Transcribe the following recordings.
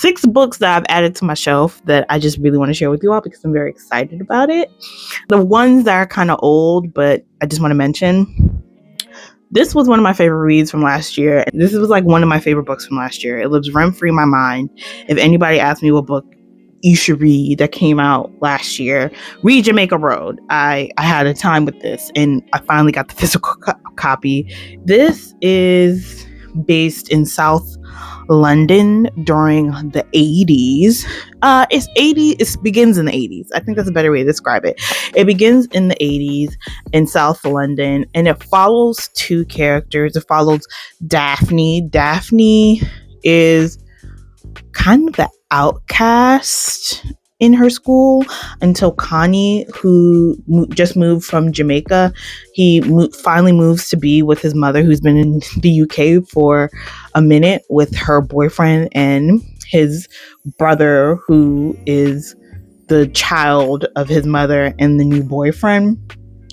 6 books that I've added to my shelf that I just really want to share with you all because I'm very excited about it. The ones that are kind of old, but I just want to mention. This was one of my favorite reads from last year. This was like one of my favorite books from last year. It lives rent-free in my mind. If anybody asks me what book you should read that came out last year, read Jamaica Road. I had a time with this and I finally got the physical copy. This is based in South London during the 80s. It begins in the 80s. I think that's a better way to describe it. It begins in the 80s in South London, and it follows 2 characters. It follows Daphne. Daphne is kind of the outcast in her school until Connie, who just moved from Jamaica, he finally moves to be with his mother, who's been in the UK for a minute, with her boyfriend and his brother, who is the child of his mother and the new boyfriend.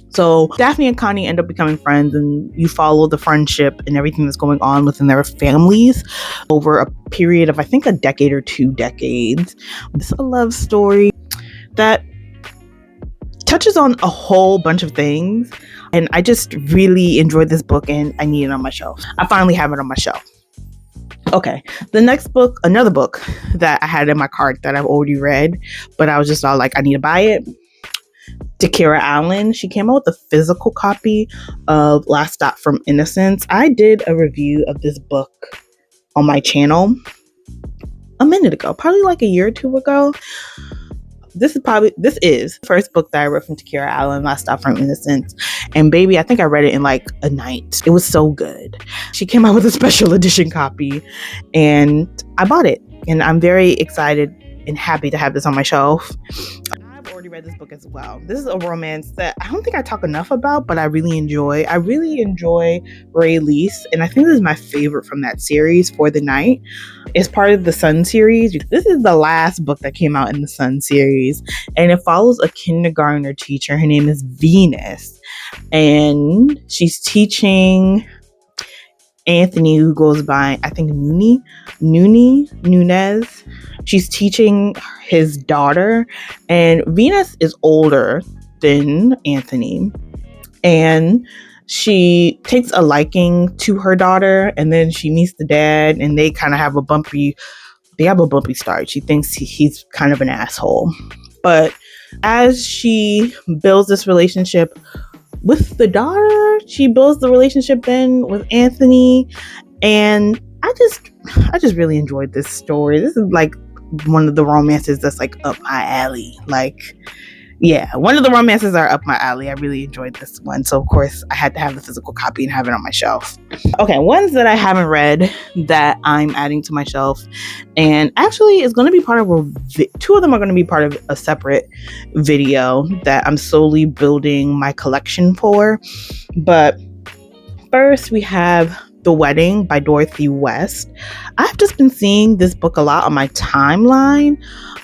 So Daphne and Connie end up becoming friends, and you follow the friendship and everything that's going on within their families over a period of, I think, a decade or 2 decades. It's a love story that touches on a whole bunch of things, and I just really enjoyed this book, and I need it on my shelf. I finally have it on my shelf. Okay, the next book, another book that I had in my cart that I've already read, but I was just all like, I need to buy it. Takerra, she came out with a physical copy of Last Stop from Innocence. I did a review of this book on my channel a minute ago, probably like a year or 2 ago. This is the first book that I read from Takerra, Last Stop from Innocence. And baby, I think I read it in like a night. It was so good. She came out with a special edition copy and I bought it. And I'm very excited and happy to have this on my shelf. I've already read this book as well. This is a romance that I don't think I talk enough about, but I really enjoy. I really enjoy Release, and I think this is my favorite from that series, For the Night. It's part of the Sun series. This is the last book that came out in the Sun series, and it follows a kindergartner teacher. Her name is Venus, and she's teaching Anthony, who goes by, I think, Nunez. She's teaching his daughter, and Venus is older than Anthony, and she takes a liking to her daughter, and then she meets the dad, and they kind of have a bumpy start. She thinks he's kind of an asshole, but as she builds this relationship with the daughter, she builds the relationship then with Anthony, and I just really enjoyed this story. This is like one of the romances that's like up my alley. Like, yeah, one of the romances are up my alley. I really enjoyed this one, so of course I had to have the physical copy and have it on my shelf. Okay, ones that I haven't read that I'm adding to my shelf, and actually is going to be part of 2 of them are going to be part of a separate video that I'm slowly building my collection for. But first we have The Wedding by Dorothy West. I've just been seeing this book a lot on my timeline.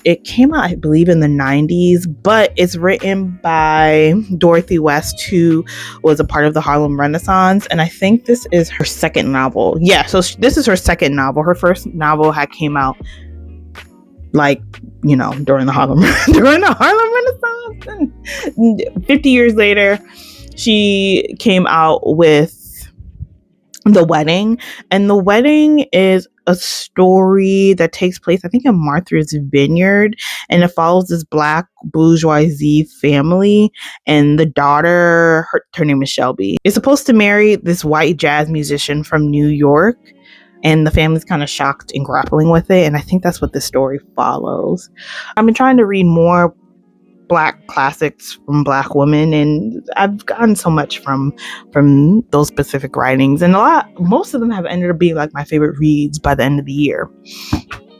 It came out, I believe, in the 90s, but it's written by Dorothy West, who was a part of the Harlem Renaissance, and I think this is her second novel. Yeah, so this is her second novel. Her first novel had came out like, you know, during the Harlem Renaissance. And 50 years later, she came out with The Wedding, and The Wedding is a story that takes place, I think, in Martha's Vineyard, and it follows this black bourgeoisie family, and the daughter, her name is Shelby, is supposed to marry this white jazz musician from New York, and the family's kind of shocked and grappling with it, and I think that's what this story follows. I've been trying to read more Black classics from Black women, and I've gotten so much from those specific writings, and most of them have ended up being like my favorite reads by the end of the year.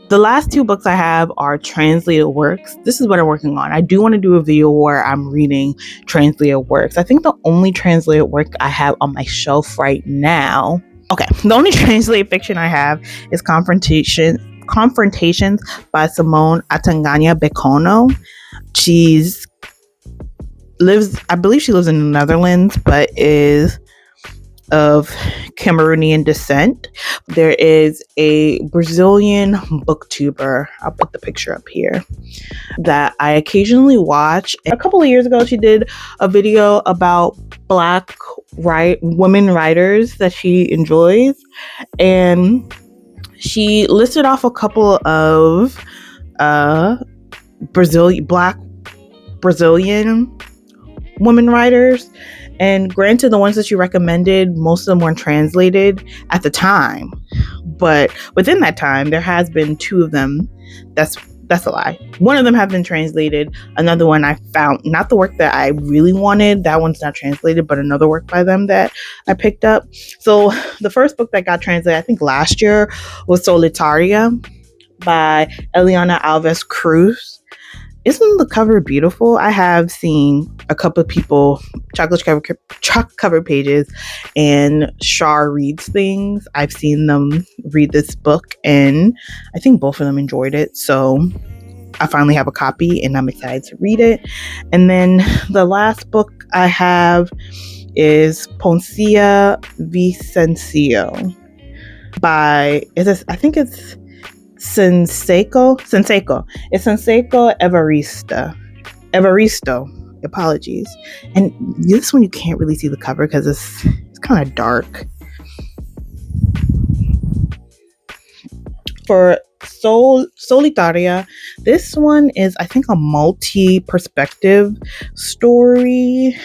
The last 2 books I have are translated works. This is what I'm working on. I do want to do a video where I'm reading translated works. I think the only translated work I have on my shelf right now, the only translated fiction I have is Confrontations by Simone Atanganya Bekono. I believe she lives in the Netherlands, but is of Cameroonian descent. There is a Brazilian booktuber, I'll put the picture up here, that I occasionally watch. A couple of years ago, she did a video about Black women writers that she enjoys, and she listed off a couple of Black Brazilian women writers. And granted, the ones that you recommended, most of them weren't translated at the time. But within that time, there has been two of them. That's a lie. One of them have been translated. Another one I found, not the work that I really wanted. That one's not translated, but another work by them that I picked up. So the first book that got translated, I think last year, was Solitaria by Eliana Alves Cruz. Isn't the cover beautiful? I have seen a couple of people chocolate cover pages and Shar reads things. I've seen them read this book and I think both of them enjoyed it. So I finally have a copy and I'm excited to read it. And then the last book I have is Ponia Visencio by, I think it's Vicencio. It's Vicencio Evaristo. Apologies. And this one you can't really see the cover because it's kind of dark. For Solitaria, this one is, I think, a multi-perspective story.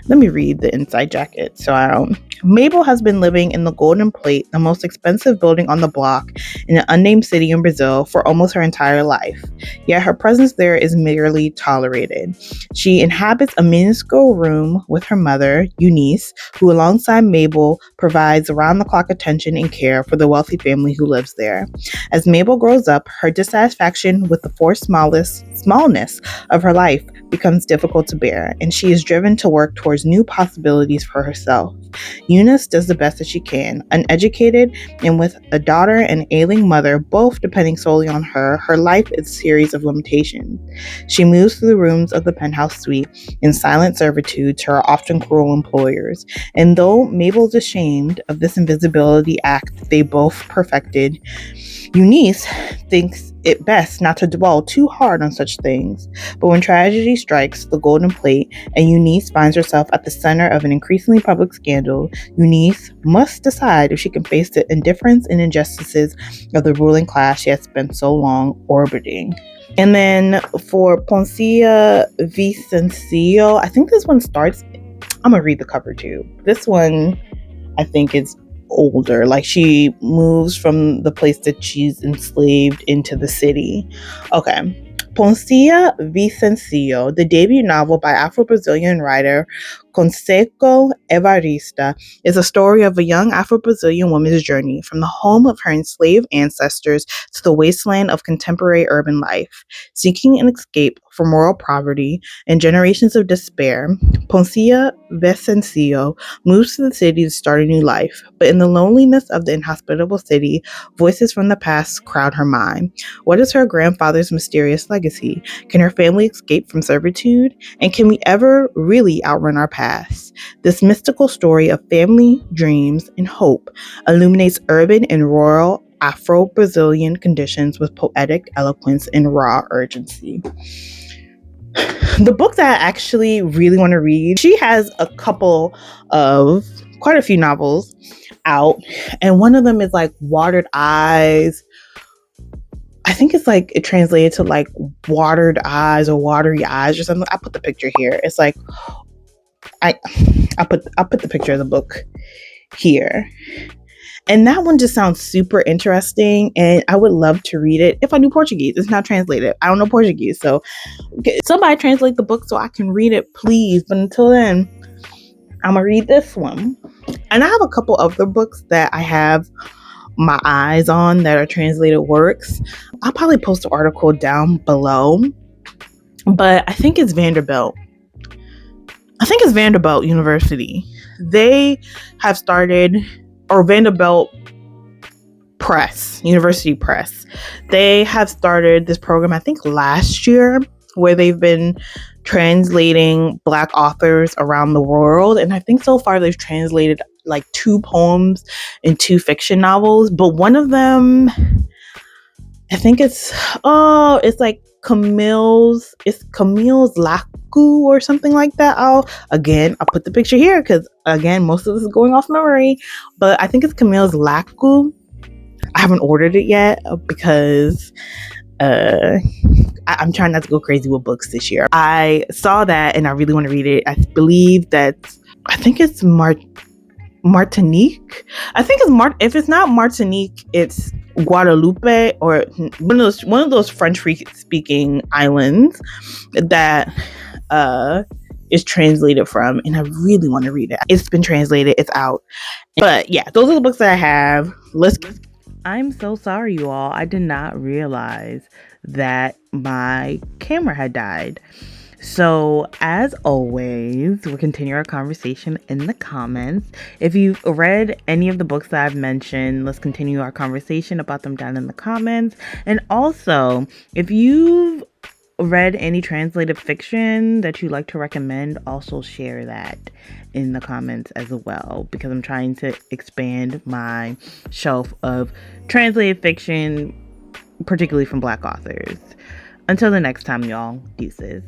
Let me read the inside jacket so I don't. Mabel has been living in the Golden Plate, the most expensive building on the block in an unnamed city in Brazil, for almost her entire life. Yet her presence there is merely tolerated. She inhabits a minuscule room with her mother, Eunice, who alongside Mabel provides around-the-clock attention and care for the wealthy family who lives there. As Mabel grows up, her dissatisfaction with the forced smallness of her life becomes difficult to bear, and she is driven to work towards new possibilities for herself. Eunice does the best that she can. Uneducated and with a daughter and ailing mother, both depending solely on her, her life is a series of limitations. She moves through the rooms of the penthouse suite in silent servitude to her often cruel employers. And though Mabel's ashamed of this invisibility act they both perfected, Eunice thinks it best not to dwell too hard on such things. But when tragedy strikes the Golden Plate and Eunice finds herself at the center of an increasingly public scandal, Eunice must decide if she can face the indifference and injustices of the ruling class she has spent so long orbiting. And then for Ponia Visencio, I think this one starts, I'm gonna read the cover too. This one I think is older, like she moves from the place that she's enslaved into the city. Okay. Poncia Visencio, the debut novel by Afro-Brazilian writer Conceição Evaristo, is a story of a young Afro-Brazilian woman's journey from the home of her enslaved ancestors to the wasteland of contemporary urban life. Seeking an escape from moral poverty and generations of despair, Poncia Visencio moves to the city to start a new life. But in the loneliness of the inhospitable city, voices from the past crowd her mind. What is her grandfather's mysterious legacy? Can her family escape from servitude? And can we ever really outrun our past? This mystical story of family, dreams, and hope illuminates urban and rural Afro-Brazilian conditions with poetic eloquence and raw urgency. The book that I actually really want to read, she has quite a few novels out, and one of them is like Watered Eyes. I think it's like it translated to like Watered Eyes or Watery Eyes or something. I put the picture here. It's like I'll put the picture of the book here. And that one just sounds super interesting, and I would love to read it if I knew Portuguese. It's not translated. I don't know Portuguese, so somebody translate the book so I can read it, please. But until then, I'm gonna read this one. And I have a couple other books that I have my eyes on that are translated works. I'll probably post an article down below, but I think it's Vanderbilt University. They have started, or Vanderbilt University Press. They have started this program, I think last year, where they've been translating Black authors around the world. And I think so far they've translated like 2 poems and 2 fiction novels. But one of them, I think it's like Camilles Laku or something like that. I'll put the picture here because again, most of this is going off memory. But I think it's Camilles Laku. I haven't ordered it yet because I'm trying not to go crazy with books this year. I saw that and I really want to read it. I think it's Martinique. I think it's if it's not Martinique, it's Guadeloupe or one of those French speaking islands that is translated from, and I really want to read it. It's been translated, it's out. But yeah, those are the books that I have. I'm so sorry, you all. I did not realize that my camera had died. So, as always, we'll continue our conversation in the comments. If you've read any of the books that I've mentioned, let's continue our conversation about them down in the comments. And also, if you've read any translated fiction that you'd like to recommend, also share that in the comments as well, because I'm trying to expand my shelf of translated fiction, particularly from Black authors. Until the next time, y'all, deuces.